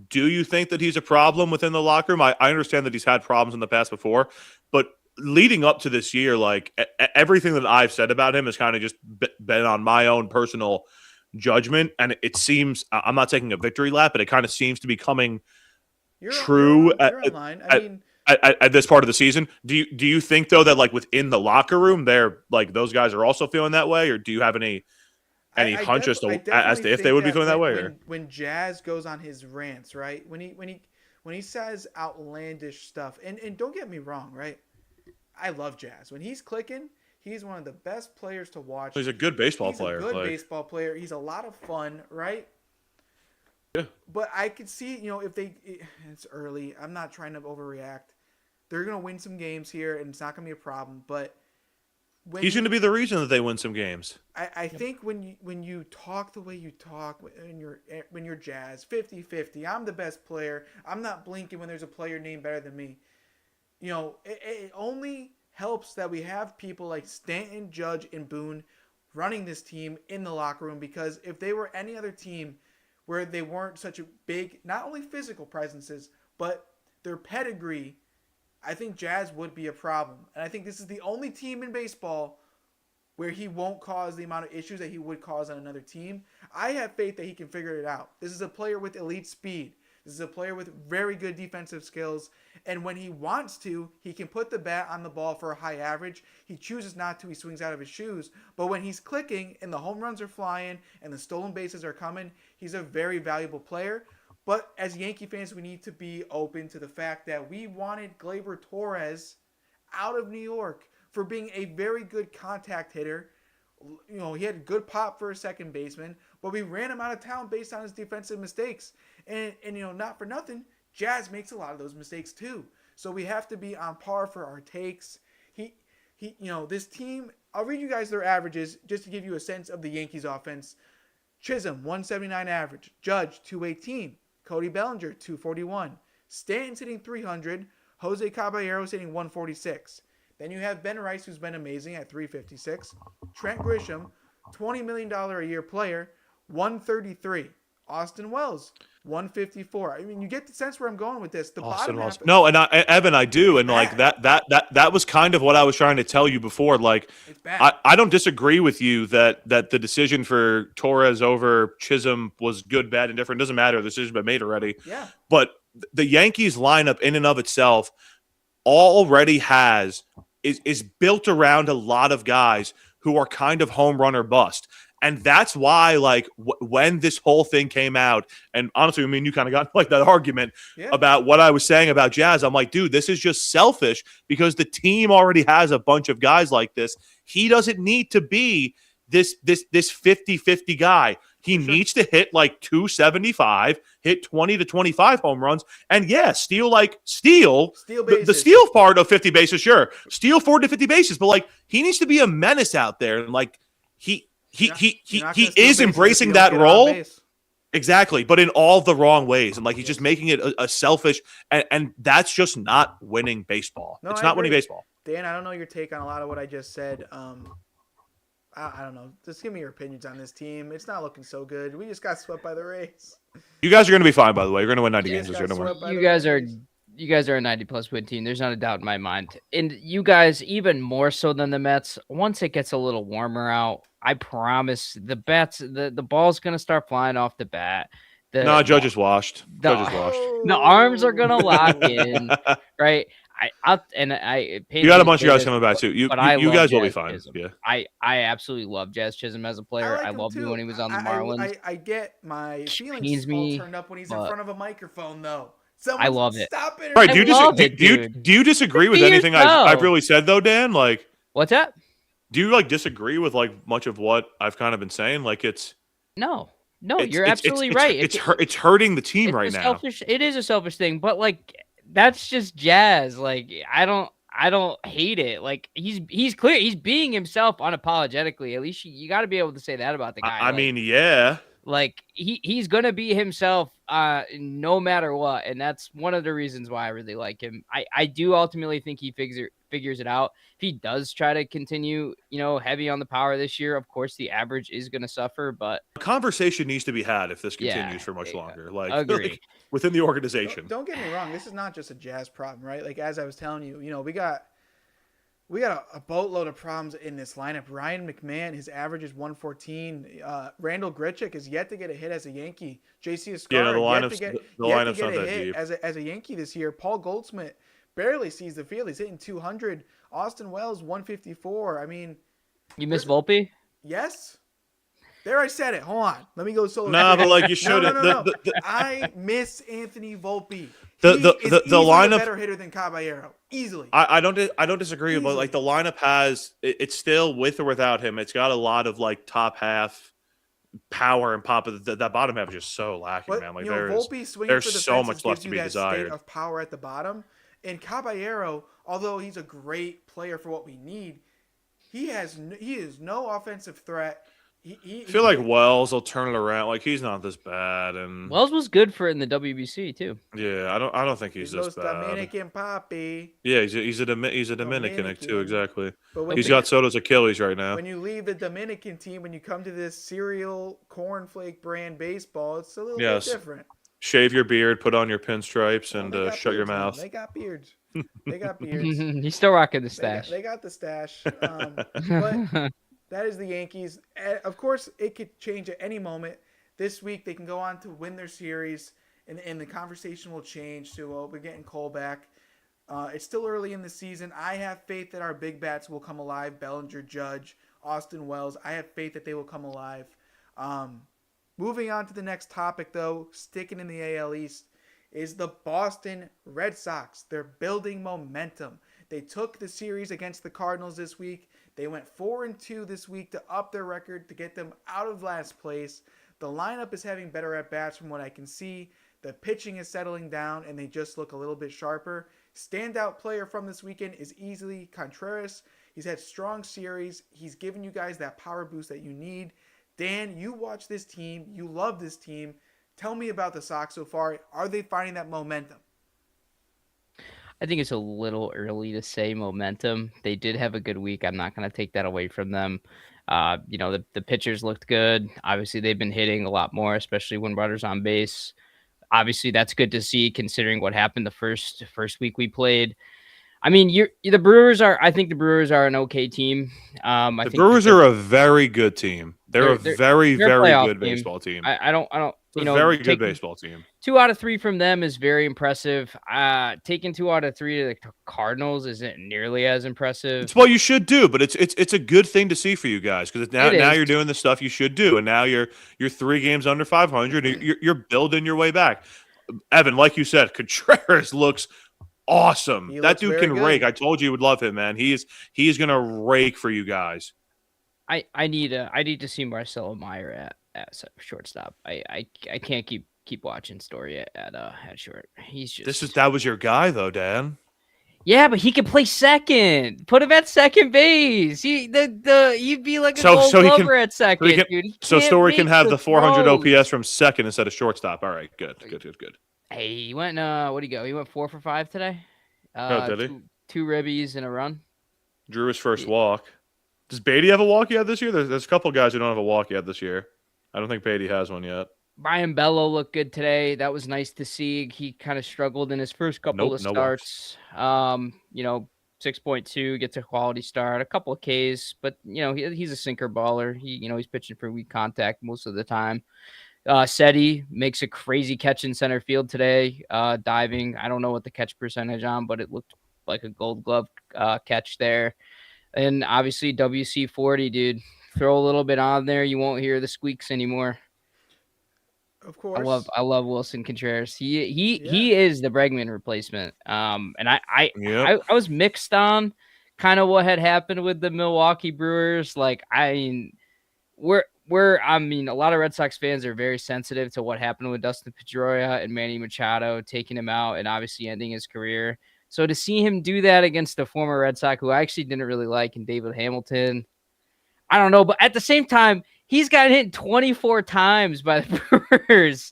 Do you think that he's a problem within the locker room? I understand that he's had problems in the past before, but leading up to this year, like everything that I've said about him has kind of just been on my own personal judgment, and it seems I'm not taking a victory lap, but it kind of seems to be coming true. You're online. I mean. At this part of the season, do you think though that like within the locker room, they're like those guys are also feeling that way, or do you have any hunch as to if they would be feeling that way? When Jazz goes on his rants, right? When he says outlandish stuff, and don't get me wrong, right? I love Jazz. When he's clicking, he's one of the best players to watch. He's a good baseball player. He's a good baseball player. He's a lot of fun, right? Yeah. But I could see, it's early. I'm not trying to overreact. They're going to win some games here, and it's not going to be a problem. But he's going to be the reason that they win some games. I think when you talk the way you talk, when you're Jazz, 50-50, I'm the best player. I'm not blinking when there's a player named better than me. It only helps that we have people like Stanton, Judge, and Boone running this team in the locker room, because if they were any other team where they weren't such a big, not only physical presences, but their pedigree, I think Jazz would be a problem. And I think this is the only team in baseball where he won't cause the amount of issues that he would cause on another team. I have faith that he can figure it out. This is a player with elite speed. This is a player with very good defensive skills. And when he wants to, he can put the bat on the ball for a high average. He chooses not to. He swings out of his shoes. But when he's clicking and the home runs are flying and the stolen bases are coming, he's a very valuable player. But as Yankee fans, we need to be open to the fact that we wanted Gleyber Torres out of New York for being a very good contact hitter. You know, he had good pop for a second baseman, but we ran him out of town based on his defensive mistakes. And you know, not for nothing, Jazz makes a lot of those mistakes too. So we have to be on par for our takes. You know, this team, I'll read you guys their averages just to give you a sense of the Yankees offense. Chisholm, 179 average. Judge, 218. Cody Bellinger, 241. Stanton's hitting 300. Jose Caballero's hitting 146. Then you have Ben Rice, who's been amazing at 356. Trent Grisham, $20 million a year player, 133. Austin Wells, 154. I mean, you get the sense where I'm going with this. The Austin bottom Wells. half. No, and Evan, I do, and like that was kind of what I was trying to tell you before. Like, It's bad. I don't disagree with you that the decision for Torres over Chisholm was good, bad, and different. It doesn't matter. The decision's been made already. Yeah. But the Yankees lineup in and of itself already is built around a lot of guys who are kind of home run or bust. And that's why, like, when this whole thing came out, and honestly, I mean, you kind of got like that argument about what I was saying about Jazz. I'm like, dude, this is just selfish because the team already has a bunch of guys like this. He doesn't need to be this 50-50 guy. He needs to hit like 275, hit 20 to 25 home runs, and steal bases. The steal part of 50 bases, sure. Steal 40 to 50 bases, but like he needs to be a menace out there. And like he is embracing that role. Exactly, but in all the wrong ways. And like he's just making it a selfish and that's just not winning baseball. No, it's I not agree. winning baseball. Dan, I don't know your take on a lot of what I just said. I don't know. Just give me your opinions on this team. It's not looking so good. We just got swept by the Rays. You guys are going to be fine, by the way. You're going to win 90 games this year. You guys are a 90-plus win team. There's not a doubt in my mind. And you guys, even more so than the Mets, once it gets a little warmer out, I promise the ball's going to start flying off the bat. Judge is washed. The arms are going to lock in, right? You got a bunch of guys coming back too. You guys will be fine. Chisholm. Yeah. I absolutely love Jazz Chisholm as a player. I loved him when he was on the Marlins. I get my feelings all turned up when he's in front of a microphone, though. I love it. Stop it. Right? Do you disagree with anything I've really said though, Dan? Like, what's that? Do you like disagree with like much of what I've kind of been saying? Like, no, you're absolutely right. It's hurting the team right now. It is a selfish thing, but like. That's just Jazz. Like I don't hate it. Like he's clear. He's being himself unapologetically. At least you got to be able to say that about the guy. I mean, yeah. Like he's gonna be himself no matter what, and that's one of the reasons why I really like him. I do ultimately think he figures it out. If he does try to continue, heavy on the power this year, of course the average is gonna suffer. But a conversation needs to be had if this continues for much longer. Like, agree. Like within the organization. Don't get me wrong. This is not just a Jazz problem, right? Like as I was telling you, we got a boatload of problems in this lineup. Ryan McMahon, his average is 114. Randall Grichuk is yet to get a hit as a Yankee. JC Escobar the lineup's not that hit deep. as a Yankee this year. Paul Goldschmidt barely sees the field. He's hitting 200. Austin Wells 154. I mean, you miss Volpe? Yes. There, I said it. Hold on. Let me go solo. Nah, but like you should. No. I miss Anthony Volpe. The lineup a better hitter than Caballero, easily. I don't disagree, but like the lineup has it's still with or without him. It's got a lot of like top half power and pop. That bottom half is just so lacking, man. Like there's so much left to be desired. State of power at the bottom, and Caballero, although he's a great player for what we need, he is no offensive threat. I feel like Wells will turn it around. Like he's not this bad, and Wells was good for it in the WBC too. Yeah, I don't think he's this bad. Dominican Papi. Yeah, he's a Dominican too. Exactly. He's got Soto's Achilles right now. When you leave the Dominican team, when you come to this cereal cornflake brand baseball, it's a little bit different. Shave your beard, put on your pinstripes, Oh, and they got shut your beards now. mouth. They got beards. They got beards. He's still rocking the stash. They got the stash. But that is the Yankees. Of course, it could change at any moment. This week, they can go on to win their series, and the conversation will change. So we'll be getting Cole back. It's still early in the season. I have faith that our big bats will come alive. Bellinger, Judge, Austin Wells. I have faith that they will come alive. Moving on to the next topic, though, sticking in the AL East, is the Boston Red Sox. They're building momentum. They took the series against the Cardinals this week. They went 4-2 this week to up their record to get them out of last place. The lineup is having better at-bats from what I can see. The pitching is settling down, and they just look a little bit sharper. Standout player from this weekend is easily Contreras. He's had strong series. He's given you guys that power boost that you need. Dan, you watch this team. You love this team. Tell me about the Sox so far. Are they finding that momentum? I think it's a little early to say momentum. They did have a good week. I'm not going to take that away from them. The pitchers looked good. Obviously, they've been hitting a lot more, especially when runners on base. Obviously, that's good to see considering what happened the first week we played. I mean, the Brewers are. I think the Brewers are an okay team. The Brewers are a very good team. They're a very, very good team. baseball team. I don't. It's a very good baseball team. 2 out of 3 from them is very impressive. Taking 2 out of 3 to the Cardinals isn't nearly as impressive. It's what you should do, but it's a good thing to see for you guys because now you're doing the stuff you should do, and now you're 3 games under 500. And you're building your way back. Evan, like you said, Contreras looks awesome. That dude can rake. I told you would love him, man. He's gonna rake for you guys. I need to see Marcelo Meyer at shortstop. I can't keep watching Story at short. He's just that was your guy though, Dan. Yeah, but he can play second. Put him at second base. You'd be like a gold glover at second, dude. So Story can have the 400 OPS from second instead of shortstop. All right, good. Hey, he went. What did he go? He went 4 for 5 today. Did he? 2 ribbies in a run. Drew his first walk. Does Beatty have a walk yet this year? There's a couple guys who don't have a walk yet this year. I don't think Beatty has one yet. Brian Bello looked good today. That was nice to see. He kind of struggled in his first couple of starts. 6.2 gets a quality start, a couple of Ks, but he's a sinker baller. He's pitching for weak contact most of the time. Seti makes a crazy catch in center field today, diving. I don't know what the catch percentage on, but it looked like a Gold Glove catch there. And obviously WC-40, dude, throw a little bit on there. You won't hear the squeaks anymore. Of course. I love Wilson Contreras. He is the Bregman replacement. And I was mixed on kind of what had happened with the Milwaukee Brewers. Like, I mean, a lot of Red Sox fans are very sensitive to what happened with Dustin Pedroia and Manny Machado, taking him out and obviously ending his career. So to see him do that against a former Red Sox who I actually didn't really like, and David Hamilton, I don't know. But at the same time, he's gotten hit 24 times by the Brewers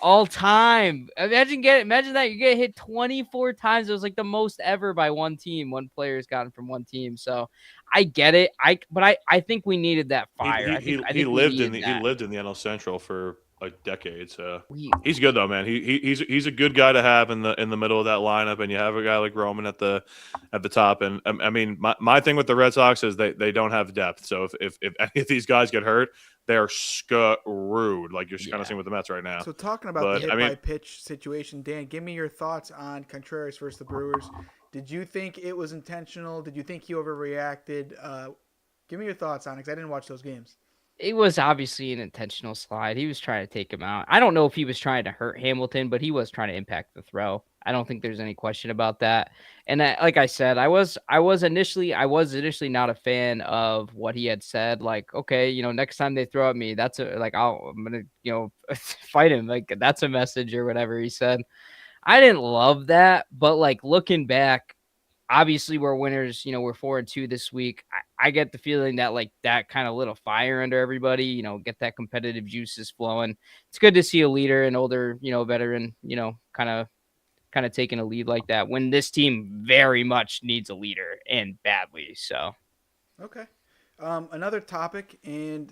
all time. Imagine that you get hit 24 times. It was like the most ever by one team. One player has gotten from one team. So I get it. But I think we needed that fire. He lived in the NL Central for a decade. So he's good though, man. He's a good guy to have in the middle of that lineup, and you have a guy like Roman at the top. And I mean, my thing with the Red Sox is they don't have depth. So if any of these guys get hurt, they're screwed. Like you're kind of seeing with the Mets right now. So talking about the hit by pitch situation, Dan, give me your thoughts on Contreras versus the Brewers. Did you think it was intentional? Did you think he overreacted? Give me your thoughts on it, because I didn't watch those games. It was obviously an intentional slide. He was trying to take him out. I don't know if he was trying to hurt Hamilton, but he was trying to impact the throw. I don't think there's any question about that. And like I said, I was initially not a fan of what he had said. Like, okay, next time they throw at me, I'm gonna fight him. Like, that's a message or whatever he said. I didn't love that, but like looking back, obviously we're winners. We're 4-2 this week. I get the feeling that like that kind of lit a fire under everybody. Get that competitive juices flowing. It's good to see a leader, an older, veteran, kind of taking a lead like that when this team very much needs a leader and badly. So, okay. Another topic, and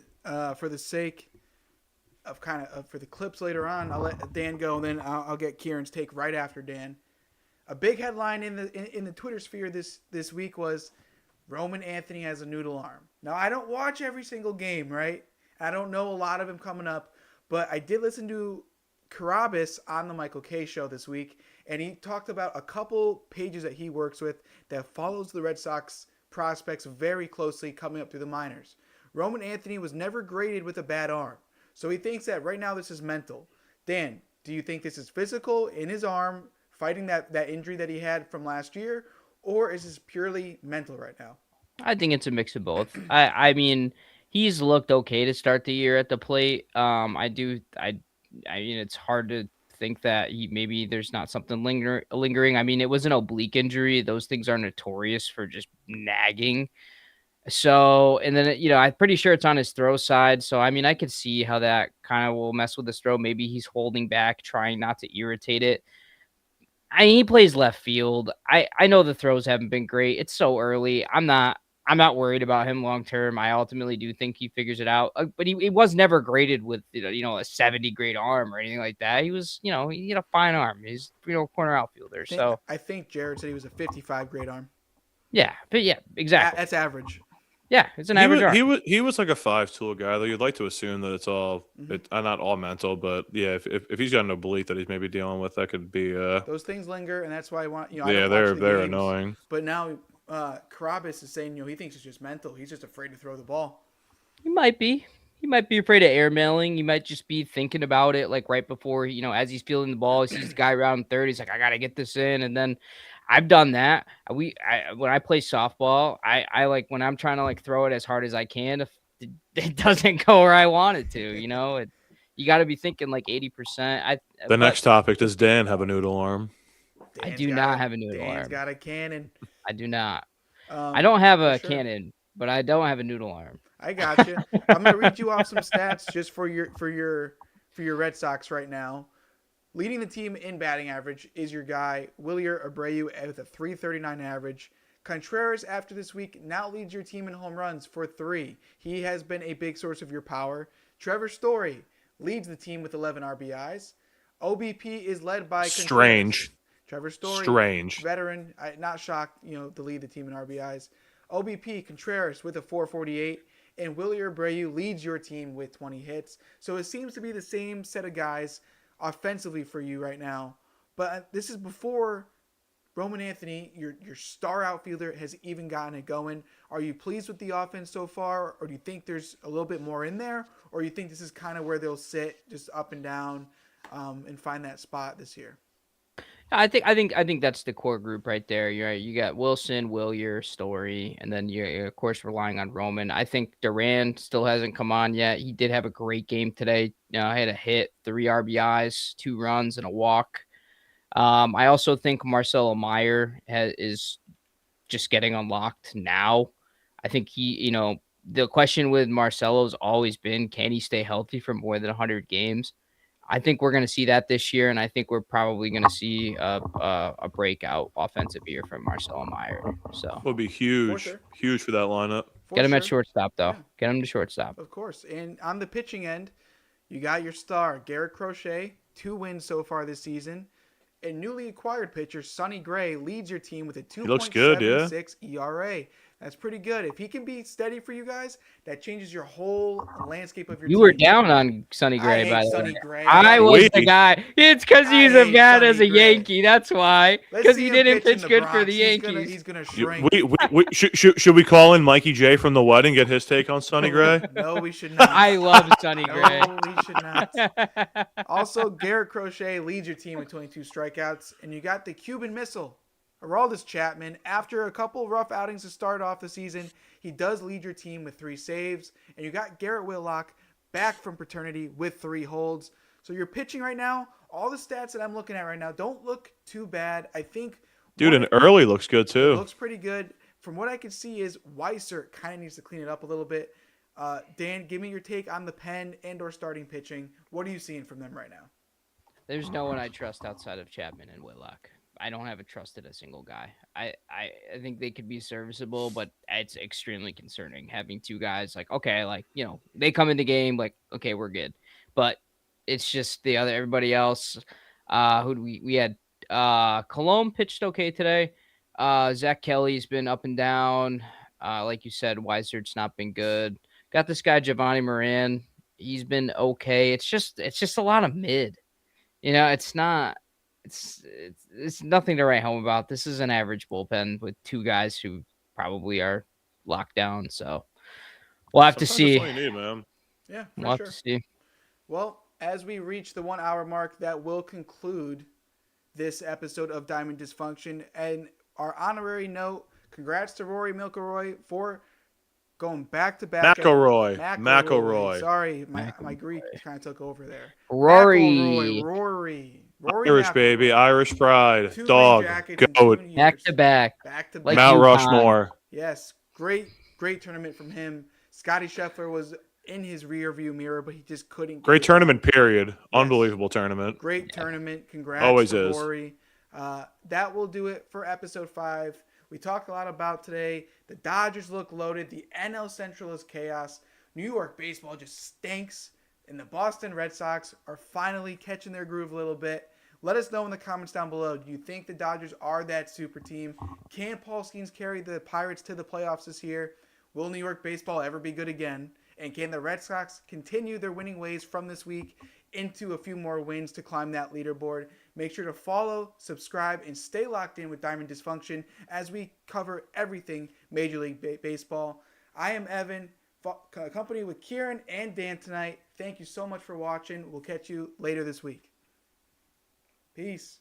for the sake for the clips later on. I'll let Dan go, and then I'll get Kieran's take right after Dan. A big headline in the Twitter sphere this week was Roman Anthony has a noodle arm. Now I don't watch every single game, right? I don't know a lot of him coming up, but I did listen to Carabas on the Michael K show this week, and he talked about a couple pages that he works with that follows the Red Sox prospects very closely coming up through the minors. Roman Anthony was never graded with a bad arm, so he thinks that right now this is mental. Dan, do you think this is physical in his arm, fighting that injury that he had from last year, or is this purely mental right now? I think it's a mix of both. I mean, he's looked okay to start the year at the plate. I mean, it's hard to think that maybe there's not something lingering. I mean, it was an oblique injury. Those things are notorious for just nagging. So, and then, I'm pretty sure it's on his throw side. So, I mean, I could see how that kind of will mess with his throw. Maybe he's holding back, trying not to irritate it. He plays left field. I know the throws haven't been great. It's so early. I'm not worried about him long term. I ultimately do think he figures it out. But he was never graded with a 70 grade arm or anything like that. He was, he had a fine arm. He's corner outfielder. I think Jared said he was a 55 grade arm. Yeah, but yeah, exactly. That's average. Yeah, it's an average arm. He was like a 5-tool guy, though. You'd like to assume that it's all not all mental, but yeah, if he's got an oblique that he's maybe dealing with, that could be those things linger, and that's why I want yeah, they're annoying. But now Carabas is saying he thinks it's just mental. He's just afraid to throw the ball. He might be. He might be afraid of airmailing. He might just be thinking about it like right before, as he's fielding the ball, he sees the guy around third. He's like, I got to get this in. And then I've done that. When I play softball, I like when I'm trying to like throw it as hard as I can, if it doesn't go where I want it to, you got to be thinking like 80%. Next topic, does Dan have a noodle arm? I do not have a noodle arm. Dan's got a cannon. I do not. I don't have a cannon, but I don't have a noodle arm. I got you. I'm gonna read you off some stats just for your Red Sox right now. Leading the team in batting average is your guy Wilyer Abreu with a .339 average. Contreras, after this week, now leads your team in home runs for 3. He has been a big source of your power. Trevor Story leads the team with 11 RBIs. OBP is led by Strange. Trevor Story, veteran, not shocked, to lead the team in RBIs. OBP, Contreras with a .448, and Wilyer Abreu leads your team with 20 hits. So it seems to be the same set of guys offensively for you right now. But this is before Roman Anthony, your star outfielder, has even gotten it going. Are you pleased with the offense so far, or do you think there's a little bit more in there, or you think this is kind of where they'll sit, just up and down, and find that spot this year? I think that's the core group right there. You're right. You got Wilson, Wilyer, Story, and then you're of course relying on Roman. I think Duran still hasn't come on yet. He did have a great game today. I had a hit, 3 RBIs, 2 runs, and a walk. I also think Marcelo Meyer is just getting unlocked now. I think the question with Marcelo has always been, can he stay healthy for more than 100 games? I think we're going to see that this year, and I think we're probably going to see a breakout offensive year from Marcelo Meyer. So it would be huge for that lineup. Get him at shortstop, though. Yeah. Get him to shortstop. Of course. And on the pitching end, you got your star, Garrett Crochet, 2 wins so far this season. And newly acquired pitcher, Sonny Gray, leads your team with a 2.76 ERA. That's pretty good. If he can be steady for you guys, that changes your whole landscape of your team. You were down on Sonny Gray, by the way. Gray. I was the guy. It's because he's a bad as a Yankee. That's why. Because he didn't pitch good for the Yankees. He's gonna shrink. Should we call in Mikey J from the wedding, get his take on Sonny Gray? No, we should not. I love Sonny Gray. No, we should not. Also, Garrett Crochet leads your team with 22 strikeouts, and you got the Cuban Missile, Aroldis Chapman. After a couple rough outings to start off the season, he does lead your team with 3 saves. And you got Garrett Whitlock back from paternity with 3 holds. So you're pitching right now. All the stats that I'm looking at right now don't look too bad. I think... Dude, and early looks good too. Looks pretty good. From what I can see is Weiser kind of needs to clean it up a little bit. Dan, give me your take on the pen and or starting pitching. What are you seeing from them right now? There's no one I trust outside of Chapman and Whitlock. I don't have trusted a single guy. I think they could be serviceable, but it's extremely concerning having 2 guys like, okay, like, they come in the game like, okay, we're good. but it's just everybody else. Who do we had? Cologne pitched okay today. Zach Kelly's been up and down. Like you said, Weisert's not been good. Got this guy Giovanni Moran. He's been okay. It's just a lot of mid. It's not. It's nothing to write home about. This is an average bullpen with two guys who probably are locked down. So we'll have to Sometimes see. that's all you need, man. Yeah, for We'll have sure. to see. Well, as we reach the 1 hour mark, that will conclude this episode of Diamond Dysfunction. And our honorary note, congrats to Rory McIlroy for going back to back. McIlroy. Sorry, my Greek kind of took over there. Rory. Rory Irish McIlroy. baby, Irish pride, 2 dog, green jackets in goat, 2 years. Back to back. Like Mount UConn. Rushmore. Yes, great tournament from him. Scotty Scheffler was in his rear view mirror, but he just couldn't get Great it tournament, done. period. Yes. Unbelievable tournament. Great tournament. Congrats Always to is. Rory. That will do it for episode 5. We talked a lot about today. The Dodgers look loaded. The NL Central is chaos. New York baseball just stinks. And the Boston Red Sox are finally catching their groove a little bit. Let us know in the comments down below. Do you think the Dodgers are that super team? Can Paul Skenes carry the Pirates to the playoffs this year? Will New York baseball ever be good again? And can the Red Sox continue their winning ways from this week into a few more wins to climb that leaderboard? Make sure to follow, subscribe, and stay locked in with Diamond Dysfunction as we cover everything Major League Baseball. I am Evan, accompanied with Kieran and Dan tonight. Thank you so much for watching. We'll catch you later this week. Peace.